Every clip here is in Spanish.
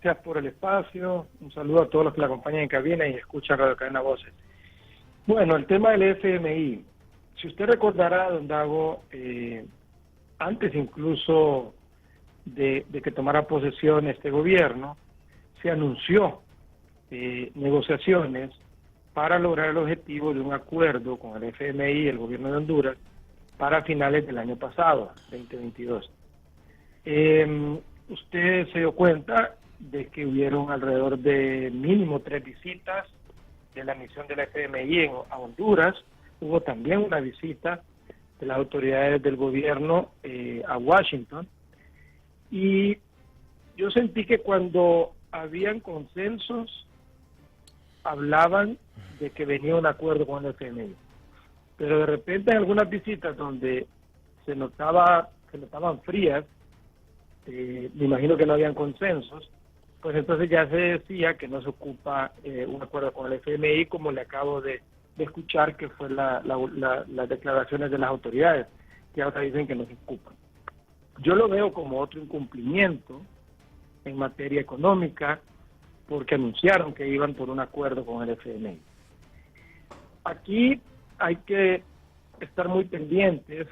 Gracias por el espacio. Un saludo a todos los que la acompañan en cabina y escuchan Radio Cadena Voces. Bueno, el tema del FMI. Si usted recordará, don Dago, antes incluso de que tomara posesión este gobierno, se anunció negociaciones para lograr el objetivo de un acuerdo con el FMI y el gobierno de Honduras para finales del año pasado, 2022. Usted se dio cuenta de que hubieron alrededor de mínimo 3 visitas de la misión del FMI a Honduras. Hubo también una visita de las autoridades del gobierno a Washington. Y yo sentí que cuando habían consensos, hablaban de que venía un acuerdo con el FMI. Pero de repente en algunas visitas donde se notaban frías, me imagino que no habían consensos, pues entonces ya se decía que no se ocupa un acuerdo con el FMI, como le acabo de escuchar que fue las declaraciones de las autoridades, que ahora dicen que no se ocupan. Yo lo veo como otro incumplimiento en materia económica, porque anunciaron que iban por un acuerdo con el FMI. Aquí hay que estar muy pendientes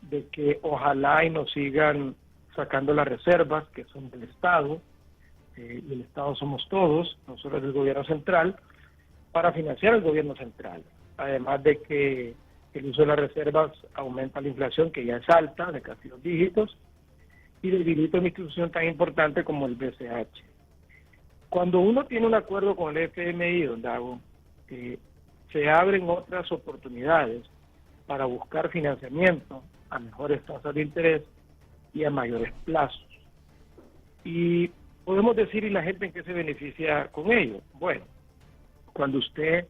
de que ojalá y nos sigan sacando las reservas que son del Estado, y el Estado somos todos, no solo del gobierno central, para financiar el gobierno central. Además de que el uso de las reservas aumenta la inflación, que ya es alta, de casi 2 dígitos, y debilita una institución tan importante como el BCH. Cuando uno tiene un acuerdo con el FMI, don Dago, se abren otras oportunidades para buscar financiamiento a mejores tasas de interés y a mayores plazos. Y podemos decir, ¿y la gente en qué se beneficia con ello? Bueno, cuando usted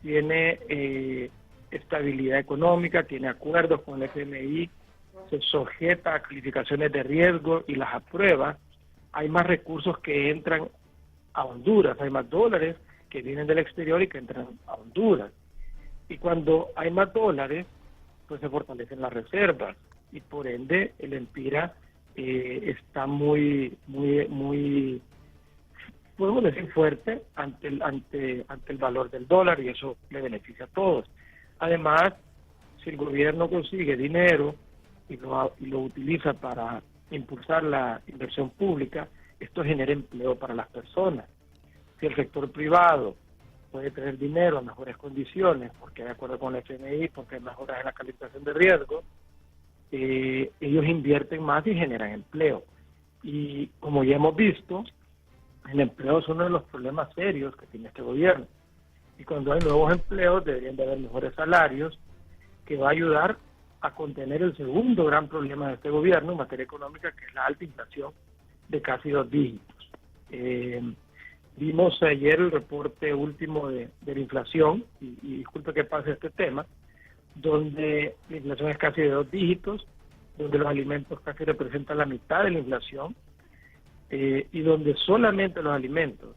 tiene estabilidad económica, tiene acuerdos con el FMI, se sujeta a calificaciones de riesgo y las aprueba, hay más recursos que entran a Honduras, hay más dólares que vienen del exterior y que entran a Honduras. Y cuando hay más dólares, pues se fortalecen las reservas y por ende el Empira está muy, podemos decir, fuerte ante el valor del dólar, y eso le beneficia a todos. Además, si el gobierno consigue dinero y lo utiliza para impulsar la inversión pública, esto genera empleo para las personas. Si el sector privado puede tener dinero en mejores condiciones, porque hay acuerdo con el FMI, porque hay mejoras en la calificación de riesgo, ellos invierten más y generan empleo. Y como ya hemos visto, el empleo es uno de los problemas serios que tiene este gobierno. Y cuando hay nuevos empleos, deberían de haber mejores salarios, que va a ayudar a contener el segundo gran problema de este gobierno en materia económica, que es la alta inflación de casi 2 dígitos. Vimos ayer el reporte último de la inflación, y disculpe que pase este tema, donde la inflación es casi de 2 dígitos, donde los alimentos casi representan la mitad de la inflación, y donde solamente los alimentos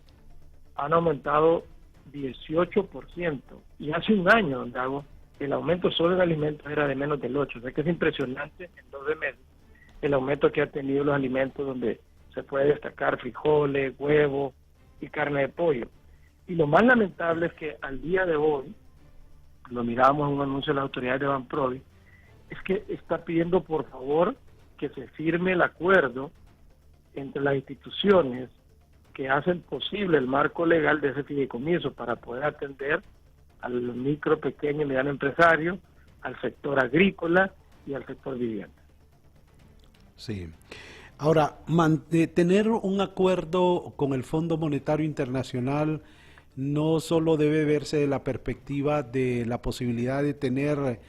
han aumentado 18%, y hace un año, don Dago, el aumento solo en alimentos era de menos del 8%, o sea que es impresionante en 12 meses el aumento que ha tenido los alimentos, donde se puede destacar frijoles, huevos y carne de pollo. Y lo más lamentable es que al día de hoy, lo mirábamos en un anuncio de las autoridades de Banprovi, es que está pidiendo por favor que se firme el acuerdo entre las instituciones que hacen posible el marco legal de ese fideicomiso para poder atender al micro, pequeño y mediano empresario, al sector agrícola y al sector vivienda. Sí. Ahora, tener un acuerdo con el Fondo Monetario Internacional no solo debe verse de la perspectiva de la posibilidad de tener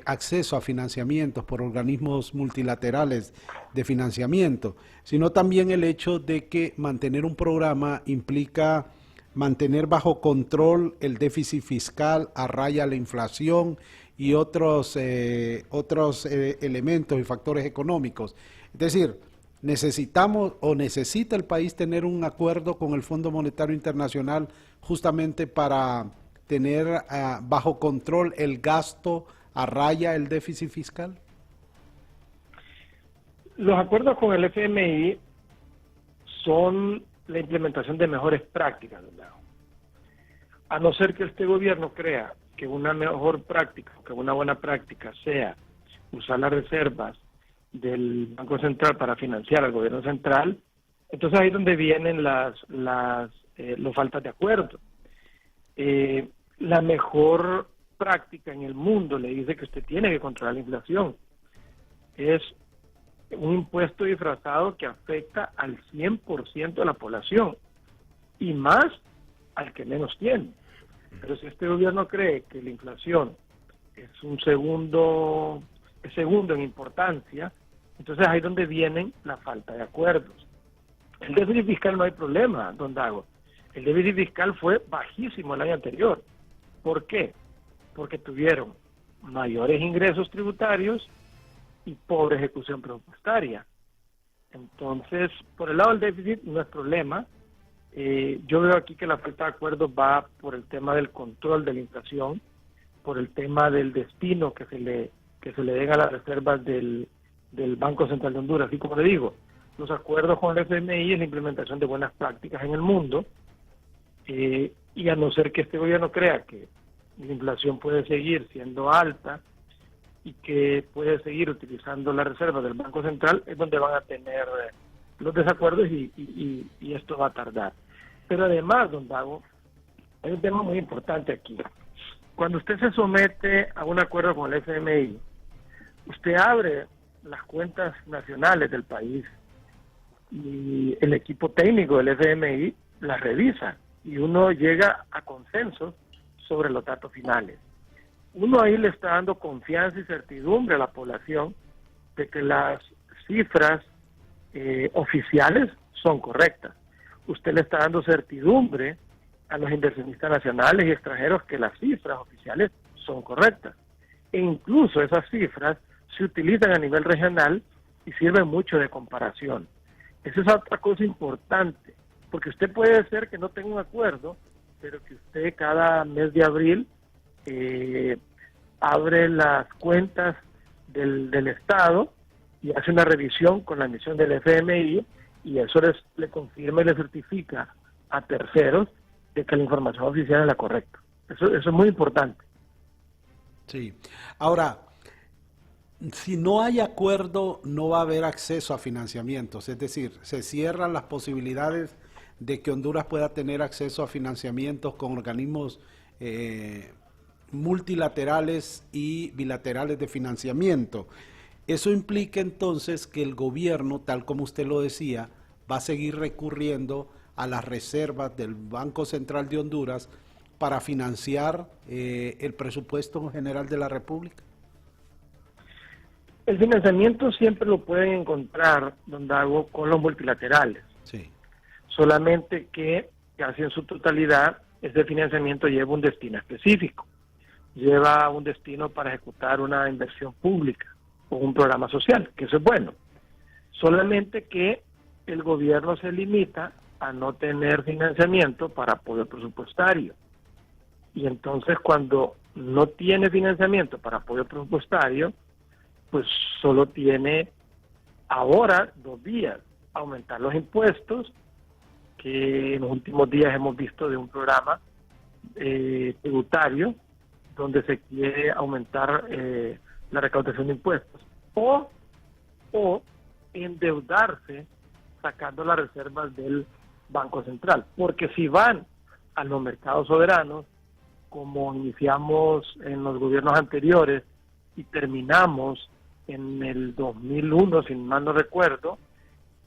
acceso a financiamientos por organismos multilaterales de financiamiento, sino también el hecho de que mantener un programa implica mantener bajo control el déficit fiscal, a raya la inflación y otros elementos y factores económicos. Es decir, necesitamos o necesita el país tener un acuerdo con el Fondo Monetario Internacional justamente para tener bajo control el gasto a raya el déficit fiscal. Los acuerdos con el FMI son la implementación de mejores prácticas, ¿verdad? A no ser que este gobierno crea que una mejor práctica, que una buena práctica sea usar las reservas del Banco Central para financiar al gobierno central, entonces ahí es donde vienen los faltas de acuerdo. La mejor práctica en el mundo le dice que usted tiene que controlar la inflación. Es un impuesto disfrazado que afecta al 100% de la población y más al que menos tiene. Pero si este gobierno cree que la inflación es segundo en importancia, entonces ahí es donde vienen la falta de acuerdos. El déficit fiscal no hay problema, don Dago. El déficit fiscal fue bajísimo el año anterior. ¿Por qué? Porque tuvieron mayores ingresos tributarios y pobre ejecución presupuestaria. Entonces, por el lado del déficit no es problema. Yo veo aquí que la falta de acuerdo va por el tema del control de la inflación, por el tema del destino que se le den a las reservas del Banco Central de Honduras. Y como le digo, los acuerdos con el FMI es la implementación de buenas prácticas en el mundo, y a no ser que este gobierno crea que la inflación puede seguir siendo alta y que puede seguir utilizando las reservas del Banco Central, es donde van a tener los desacuerdos y esto va a tardar. Pero además, don Dago, hay un tema muy importante aquí. Cuando usted se somete a un acuerdo con el FMI, usted abre las cuentas nacionales del país y el equipo técnico del FMI las revisa y uno llega a consensos sobre los datos finales. Uno ahí le está dando confianza y certidumbre a la población de que las cifras oficiales son correctas. Usted le está dando certidumbre a los inversionistas nacionales y extranjeros que las cifras oficiales son correctas. E incluso esas cifras se utilizan a nivel regional y sirven mucho de comparación. Esa es otra cosa importante, porque usted puede ser que no tenga un acuerdo, pero que usted cada mes de abril abre las cuentas del Estado y hace una revisión con la emisión del FMI, y eso le confirma y le certifica a terceros de que la información oficial es la correcta. Eso es muy importante. Sí. Ahora, si no hay acuerdo, no va a haber acceso a financiamientos, es decir, se cierran las posibilidades de que Honduras pueda tener acceso a financiamientos con organismos multilaterales y bilaterales de financiamiento. Eso implica entonces que el gobierno, tal como usted lo decía, va a seguir recurriendo a las reservas del Banco Central de Honduras para financiar el presupuesto general de la República. El financiamiento siempre lo pueden encontrar, don Dago, con los multilaterales. Sí. Solamente que casi en su totalidad ese financiamiento lleva un destino específico. Lleva un destino para ejecutar una inversión pública o un programa social, que eso es bueno. Solamente que el gobierno se limita a no tener financiamiento para apoyo presupuestario. Y entonces cuando no tiene financiamiento para apoyo presupuestario, pues solo tiene ahora 2 vías: aumentar los impuestos, que en los últimos días hemos visto de un programa tributario donde se quiere aumentar la recaudación de impuestos, o endeudarse sacando las reservas del Banco Central, porque si van a los mercados soberanos, como iniciamos en los gobiernos anteriores y terminamos en el 2001, sin mal no recuerdo,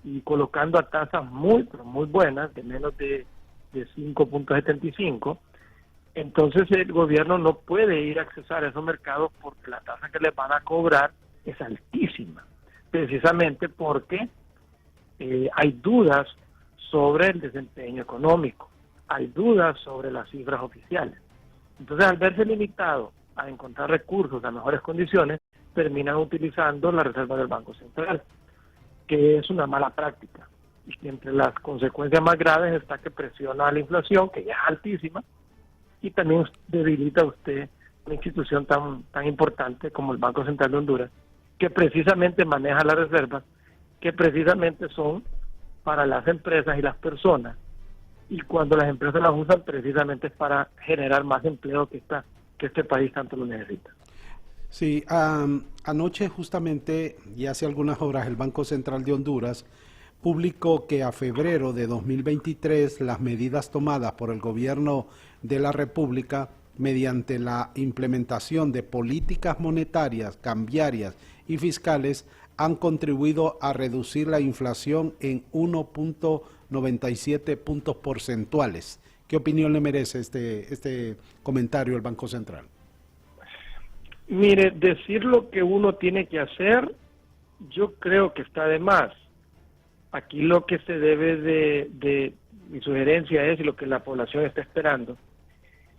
y colocando a tasas muy, pero muy buenas, de menos de 5.75, entonces el gobierno no puede ir a accesar a esos mercados porque la tasa que le van a cobrar es altísima, precisamente porque hay dudas sobre el desempeño económico, hay dudas sobre las cifras oficiales. Entonces, al verse limitado a encontrar recursos a mejores condiciones, terminan utilizando la reserva del Banco Central, que es una mala práctica. Y que entre las consecuencias más graves está que presiona la inflación, que ya es altísima, y también debilita a usted una institución tan importante como el Banco Central de Honduras, que precisamente maneja las reservas, que precisamente son para las empresas y las personas, y cuando las empresas las usan precisamente es para generar más empleo que este país tanto lo necesita. Sí, anoche justamente, y hace algunas horas, el Banco Central de Honduras publicó que a febrero de 2023 las medidas tomadas por el gobierno de la República mediante la implementación de políticas monetarias, cambiarias y fiscales han contribuido a reducir la inflación en 1.97 puntos porcentuales. ¿Qué opinión le merece este comentario del Banco Central? Mire, decir lo que uno tiene que hacer, yo creo que está de más. Aquí lo que se debe mi sugerencia es, y lo que la población está esperando,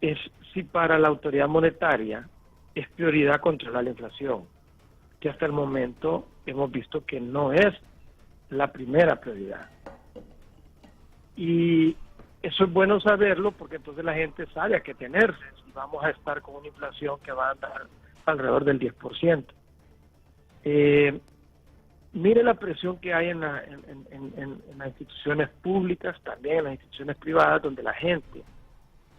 es si para la autoridad monetaria es prioridad controlar la inflación, que hasta el momento hemos visto que no es la primera prioridad. Y eso es bueno saberlo porque entonces la gente sabe a qué tenerse si vamos a estar con una inflación que va a andar alrededor del 10%. Mire la presión que hay en las instituciones públicas, también en las instituciones privadas, donde la gente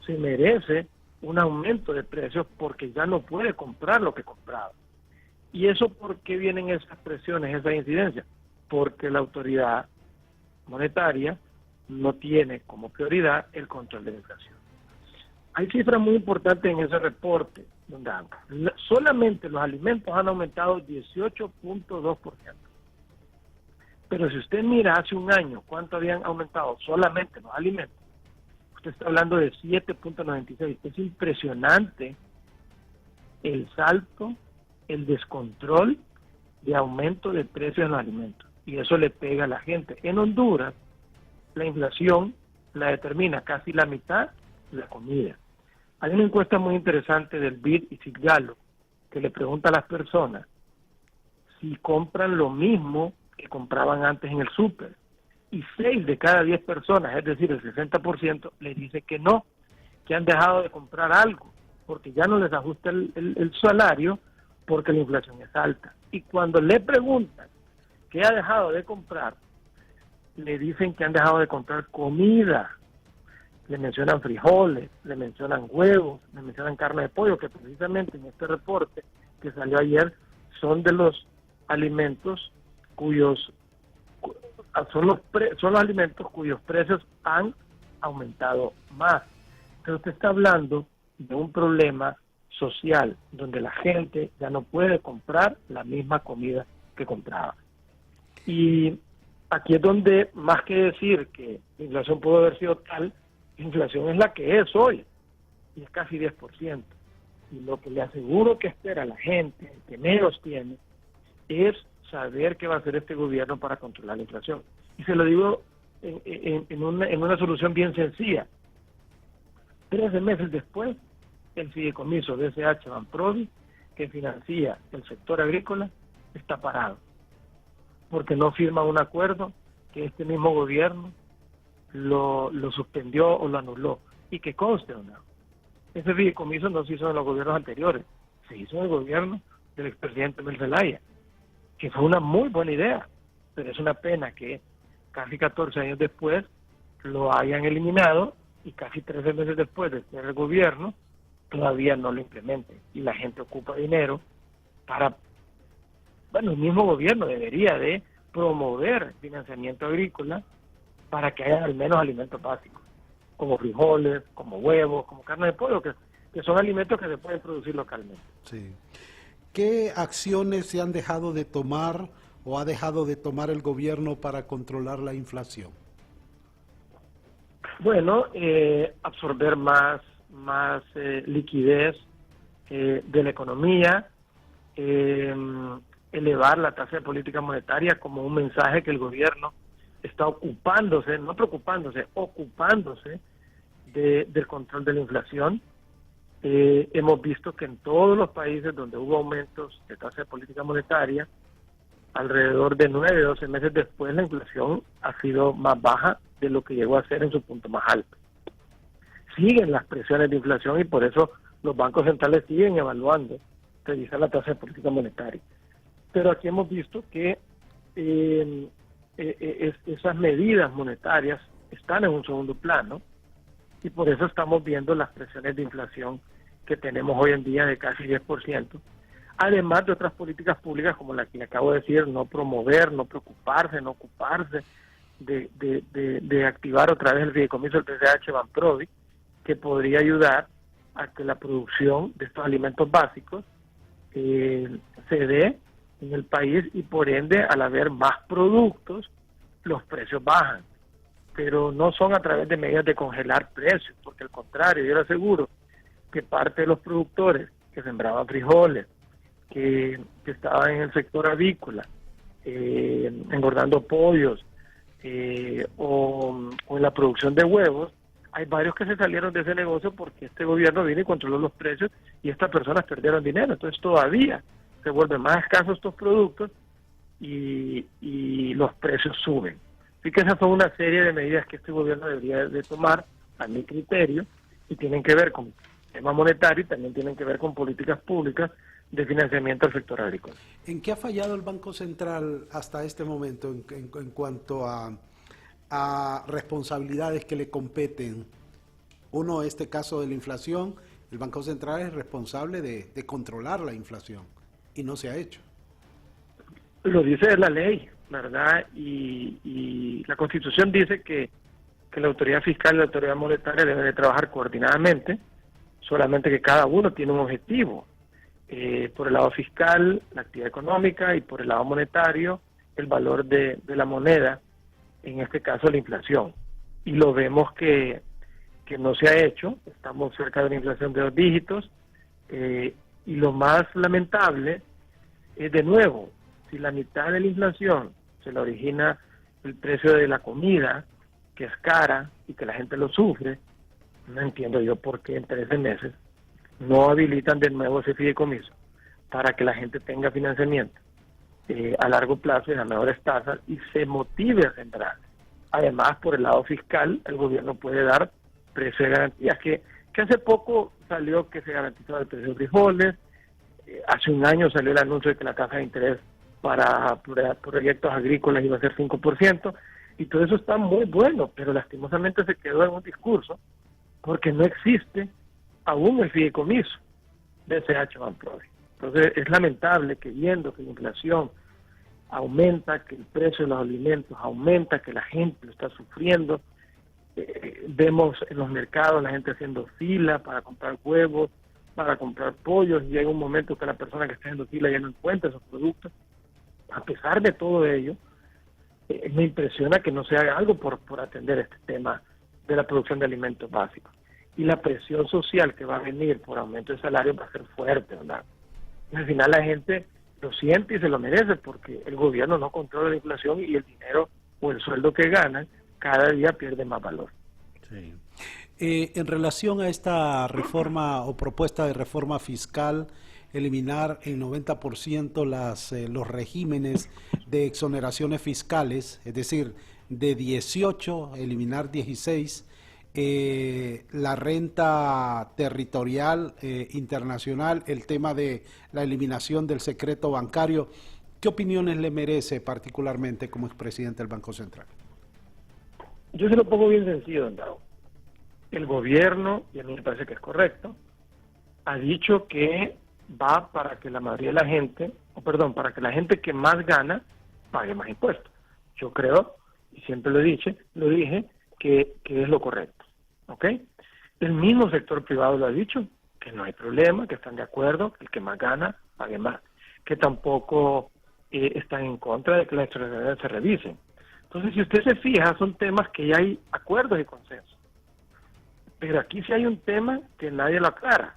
se merece un aumento de precios porque ya no puede comprar lo que compraba. ¿Y eso por qué vienen esas presiones, esas incidencias? Porque la autoridad monetaria no tiene como prioridad el control de la inflación. Hay cifras muy importantes en ese reporte, donde solamente los alimentos han aumentado 18.2%. Pero si usted mira hace un año cuánto habían aumentado solamente los alimentos, usted está hablando de 7.96. Es impresionante el salto, el descontrol de aumento de precios en los alimentos. Y eso le pega a la gente. En Honduras, la inflación la determina casi la mitad la comida. Hay una encuesta muy interesante del BID y Citgalo que le pregunta a las personas si compran lo mismo que compraban antes en el súper. Y 6 de cada 10 personas, es decir, el 60%, le dice que no, que han dejado de comprar algo, porque ya no les ajusta el salario, porque la inflación es alta. Y cuando le preguntan qué ha dejado de comprar, le dicen que han dejado de comprar comida. Le mencionan frijoles, le mencionan huevos, le mencionan carne de pollo, que precisamente en este reporte que salió ayer son de los alimentos son los alimentos cuyos precios han aumentado más. Entonces usted está hablando de un problema social donde la gente ya no puede comprar la misma comida que compraba. Y aquí es donde, más que decir que la inflación pudo haber sido tal, la inflación es la que es hoy, y es casi 10%. Y lo que le aseguro que espera la gente, el que menos tiene, es saber qué va a hacer este gobierno para controlar la inflación. Y se lo digo en una solución bien sencilla. 13 meses después, el fideicomiso de SH Banprovi, que financia el sector agrícola, está parado, porque no firma un acuerdo que este mismo gobierno lo suspendió o lo anuló. Y que conste, ¿no? Ese fideicomiso no se hizo en los gobiernos anteriores, se hizo en el gobierno del expresidente Mel Zelaya, que fue una muy buena idea, pero es una pena que casi 14 años después lo hayan eliminado y casi 13 meses después de ser el gobierno todavía no lo implementen. Y la gente ocupa dinero para... Bueno, el mismo gobierno debería de promover financiamiento agrícola para que haya al menos alimentos básicos, como frijoles, como huevos, como carne de pollo, que son alimentos que se pueden producir localmente. Sí. ¿Qué acciones se han dejado de tomar o ha dejado de tomar el gobierno para controlar la inflación? Bueno, absorber más liquidez de la economía, elevar la tasa de política monetaria como un mensaje que el gobierno está ocupándose, no preocupándose, ocupándose del control de la inflación. Hemos visto que en todos los países donde hubo aumentos de tasa de política monetaria, alrededor de 9, 12 meses después, la inflación ha sido más baja de lo que llegó a ser en su punto más alto. Siguen las presiones de inflación y por eso los bancos centrales siguen evaluando revisar la tasa de política monetaria. Pero aquí hemos visto que esas medidas monetarias están en un segundo plano y por eso estamos viendo las presiones de inflación que tenemos hoy en día de casi 10%, además de otras políticas públicas como la que le acabo de decir, no promover, no preocuparse, no ocuparse de activar otra vez el fideicomiso del PCH Banprovi, que podría ayudar a que la producción de estos alimentos básicos se dé en el país y por ende al haber más productos los precios bajan, pero no son a través de medidas de congelar precios, porque al contrario, yo le aseguro que parte de los productores que sembraban frijoles, que estaban en el sector avícola, engordando pollos o en la producción de huevos, hay varios que se salieron de ese negocio porque este gobierno vino y controló los precios y estas personas perdieron dinero. Entonces todavía se vuelven más escasos estos productos y los precios suben. Así que esas son una serie de medidas que este gobierno debería de tomar, a mi criterio, y tienen que ver con tema monetario y también tienen que ver con políticas públicas de financiamiento al sector agrícola. ¿En qué ha fallado el Banco Central hasta este momento en cuanto a responsabilidades que le competen? Uno, este caso de la inflación, el Banco Central es responsable de controlar la inflación y no se ha hecho. Lo dice la ley, ¿verdad? Y la Constitución dice que la autoridad fiscal y la autoridad monetaria deben de trabajar coordinadamente, solamente que cada uno tiene un objetivo. Por el lado fiscal, la actividad económica, y por el lado monetario, el valor de la moneda, en este caso la inflación. Y lo vemos que no se ha hecho, estamos cerca de una inflación de 2 dígitos, y lo más lamentable es, de nuevo, si la mitad de la inflación se la origina el precio de la comida, que es cara y que la gente lo sufre, no entiendo yo por qué en 13 meses no habilitan de nuevo ese fideicomiso para que la gente tenga financiamiento a largo plazo y a mejores tasas y se motive a sembrar. Además, por el lado fiscal, el gobierno puede dar precio de garantías, que hace poco salió que se garantizaba el precio de frijoles, hace un año salió el anuncio de que la tasa de interés para proyectos agrícolas iba a ser 5%, y todo eso está muy bueno, pero lastimosamente se quedó en un discurso, porque no existe aún el fideicomiso de PCH Banprovi. Entonces es lamentable que viendo que la inflación aumenta, que el precio de los alimentos aumenta, que la gente lo está sufriendo, vemos en los mercados la gente haciendo fila para comprar huevos, para comprar pollos, y llega un momento que la persona que está haciendo fila ya no encuentra esos productos. A pesar de todo ello, me impresiona que no se haga algo por atender este tema de la producción de alimentos básicos. Y la presión social que va a venir por aumento de salario va a ser fuerte, ¿verdad? Y al final la gente lo siente y se lo merece porque el gobierno no controla la inflación y el dinero o el sueldo que ganan cada día pierde más valor. Sí. En relación a esta reforma o propuesta de reforma fiscal, eliminar en 90% los regímenes de exoneraciones fiscales, es decir, de 18, eliminar 16, la renta territorial internacional, el tema de la eliminación del secreto bancario. ¿Qué opiniones le merece particularmente como expresidente del Banco Central? Yo se lo pongo bien sencillo, don Dago. El gobierno, y a mí me parece que es correcto, ha dicho que va para que la mayoría de la gente, para que la gente que más gana pague más impuestos. Yo creo, y siempre lo dije, que es lo correcto. ¿Ok? El mismo sector privado lo ha dicho, que no hay problema, que están de acuerdo, que el que más gana pague más, que tampoco están en contra de que las extranjerías se revisen. Entonces, si usted se fija, son temas que ya hay acuerdos y consensos. Pero aquí sí hay un tema que nadie lo aclara.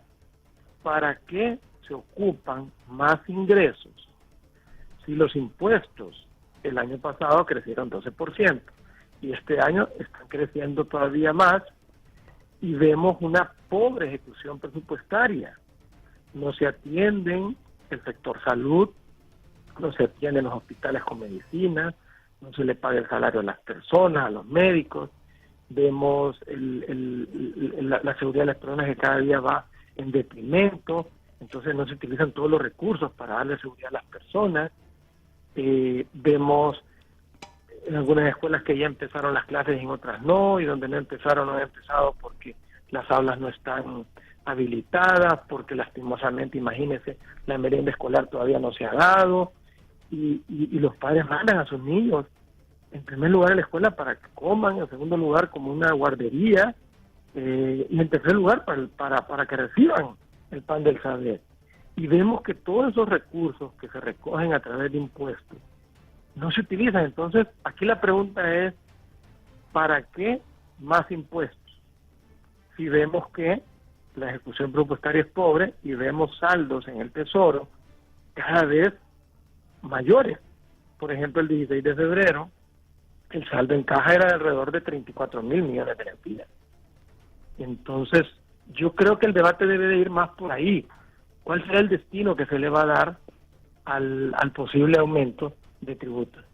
¿Para qué se ocupan más ingresos si los impuestos el año pasado crecieron 12% y este año están creciendo todavía más y vemos una pobre ejecución presupuestaria? No se atienden el sector salud, no se atienden los hospitales con medicinas, no se le paga el salario a las personas, a los médicos, vemos la seguridad de las personas que cada día va en detrimento, entonces no se utilizan todos los recursos para darle seguridad a las personas, vemos en algunas escuelas que ya empezaron las clases y en otras no, y donde no empezaron, no han empezado porque las aulas no están habilitadas, porque lastimosamente, imagínense, la merienda escolar todavía no se ha dado, y los padres mandan a sus niños, en primer lugar a la escuela para que coman, en segundo lugar como una guardería, y en tercer lugar para que reciban el pan del saber. Y vemos que todos esos recursos que se recogen a través de impuestos no se utilizan. Entonces, aquí la pregunta es, ¿para qué más impuestos? Si vemos que la ejecución presupuestaria es pobre y vemos saldos en el Tesoro cada vez mayores. Por ejemplo, el 16 de febrero, el saldo en caja era de alrededor de 34.000 millones de lempiras. Entonces, yo creo que el debate debe de ir más por ahí. ¿Cuál será el destino que se le va a dar al posible aumento de tributos?